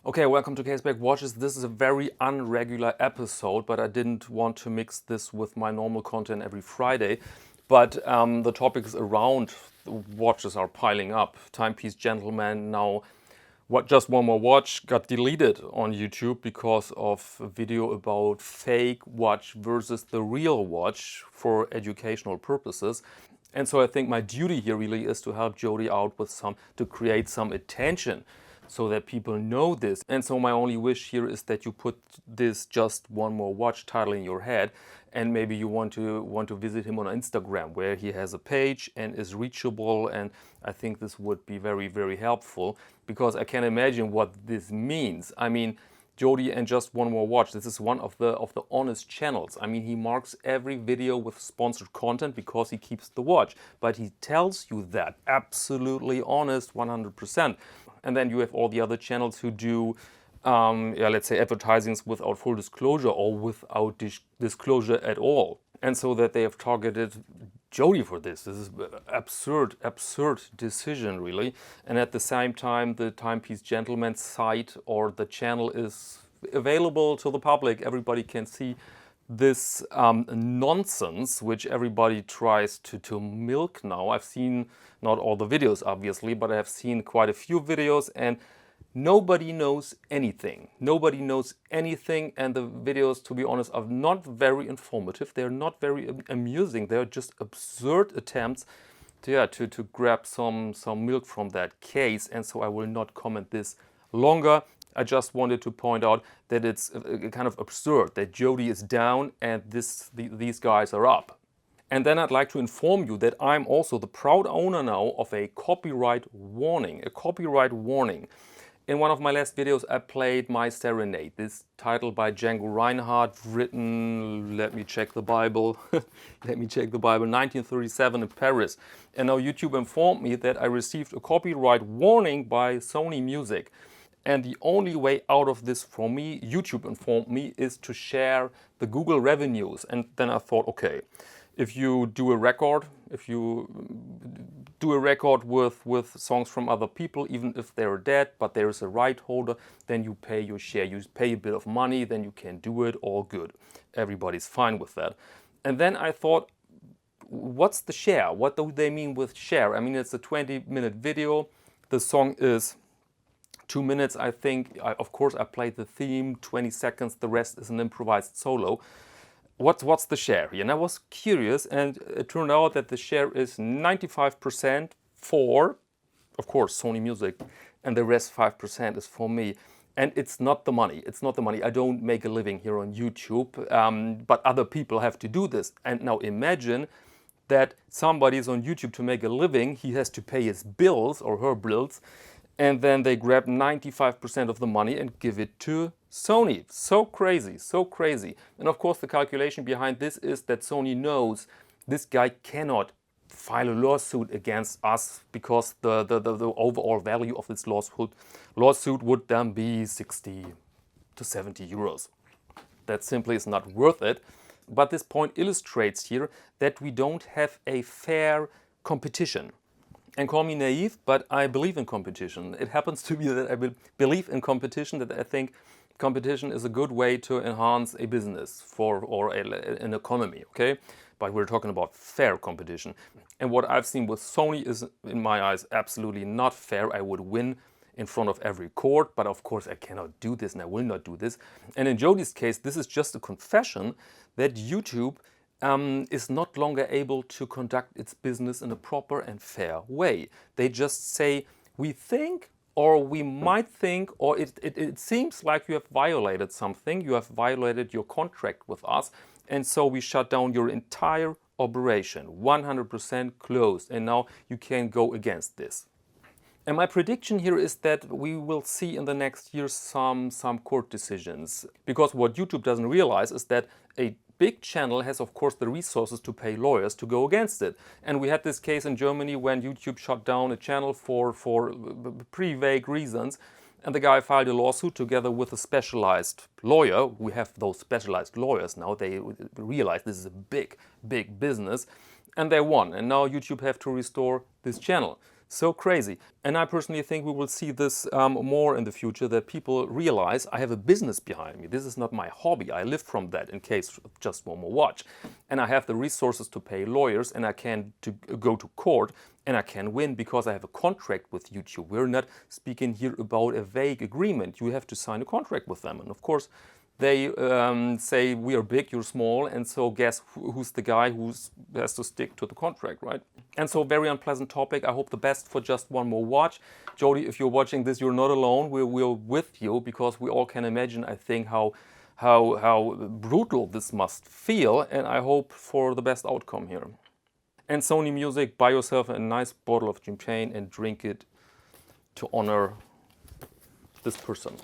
Okay, welcome to Caseback Watches. This is a very unregular episode, but I didn't want to mix this with my normal content every Friday. But the topics around the watches are piling up. Timepiece Gentleman now, just one more watch, got deleted on YouTube because of a video about fake watch versus the real watch for educational purposes. And so I think my duty here really is to help Jody out with to create some attention so that people know this. And so my only wish here is that you put this just one more watch title in your head, and maybe you want to visit him on Instagram, where he has a page and is reachable. And I think this would be very, very helpful, because I can imagine what this means. I mean, Jody and Just One More Watch, this is one of the honest channels. I mean, he marks every video with sponsored content because he keeps the watch, but he tells you that absolutely honest 100%. And then you have all the other channels who do, let's say, advertisings without full disclosure or without disclosure at all. And so that they have targeted Jody for this. This is absurd decision, really. And at the same time, the Timepiece Gentleman site or the channel is available to the public. Everybody can see this nonsense, which everybody tries to milk now. I've seen not all the videos, obviously, but I have seen quite a few videos, and nobody knows anything. Nobody knows anything, and the videos, to be honest, are not very informative. They're not very amusing. They're just absurd attempts to grab some milk from that case, and so I will not comment this longer. I just wanted to point out that it's kind of absurd that Jody is down and these guys are up. And then I'd like to inform you that I'm also the proud owner now of a copyright warning. A copyright warning. In one of my last videos, I played My Serenade, this title by Django Reinhardt, written, let me check the Bible, 1937 in Paris. And now YouTube informed me that I received a copyright warning by Sony Music. And the only way out of this for me, YouTube informed me, is to share the Google revenues. And then I thought, okay, if you do a record with songs from other people, even if they're dead, but there is a right holder, then you pay your share. You pay a bit of money, then you can do it, all good. Everybody's fine with that. And then I thought, what's the share? What do they mean with share? I mean, it's a 20-minute video. The song is 2 minutes, I think. Of course, I played the theme, 20 seconds. The rest is an improvised solo. What's the share? And I was curious, and it turned out that the share is 95% for, of course, Sony Music, and the rest 5% is for me. And it's not the money. It's not the money. I don't make a living here on YouTube, but other people have to do this. And now imagine that somebody is on YouTube to make a living. He has to pay his bills or her bills, and then they grab 95% of the money and give it to Sony. So crazy, so crazy. And of course, the calculation behind this is that Sony knows this guy cannot file a lawsuit against us, because the overall value of this lawsuit would then be 60 to 70 euros. That simply is not worth it. But this point illustrates here that we don't have a fair competition. And call me naive, but I believe in competition. It happens to be that I believe in competition, that I think competition is a good way to enhance a business or an economy, okay? But we're talking about fair competition. And what I've seen with Sony is, in my eyes, absolutely not fair. I would win in front of every court, but of course I cannot do this, and I will not do this. And in Jody's case, this is just a confession that YouTube is not longer able to conduct its business in a proper and fair way. They just say, we think, or we might think, or it seems like you have violated something, you have violated your contract with us, and so we shut down your entire operation, 100% closed, and now you can go against this. And my prediction here is that we will see in the next year some court decisions. Because what YouTube doesn't realize is that a big channel has, of course, the resources to pay lawyers to go against it. And we had this case in Germany when YouTube shut down a channel for pretty vague reasons. And the guy filed a lawsuit together with a specialized lawyer. We have those specialized lawyers now. They realize this is a big business. And they won. And now YouTube have to restore this channel. So crazy. And I personally think we will see this more in the future, that people realize I have a business behind me. This is not my hobby. I live from that in case of just one more watch. And I have the resources to pay lawyers, and I can go to court, and I can win because I have a contract with YouTube. We're not speaking here about a vague agreement. You have to sign a contract with them. And of course, they say, we are big, you're small, and so guess who's the guy who has to stick to the contract, right? And so, very unpleasant topic. I hope the best for just one more watch. Jody, if you're watching this, you're not alone. We're with you, because we all can imagine, I think, how brutal this must feel, and I hope for the best outcome here. And Sony Music, buy yourself a nice bottle of champagne and drink it to honor this person.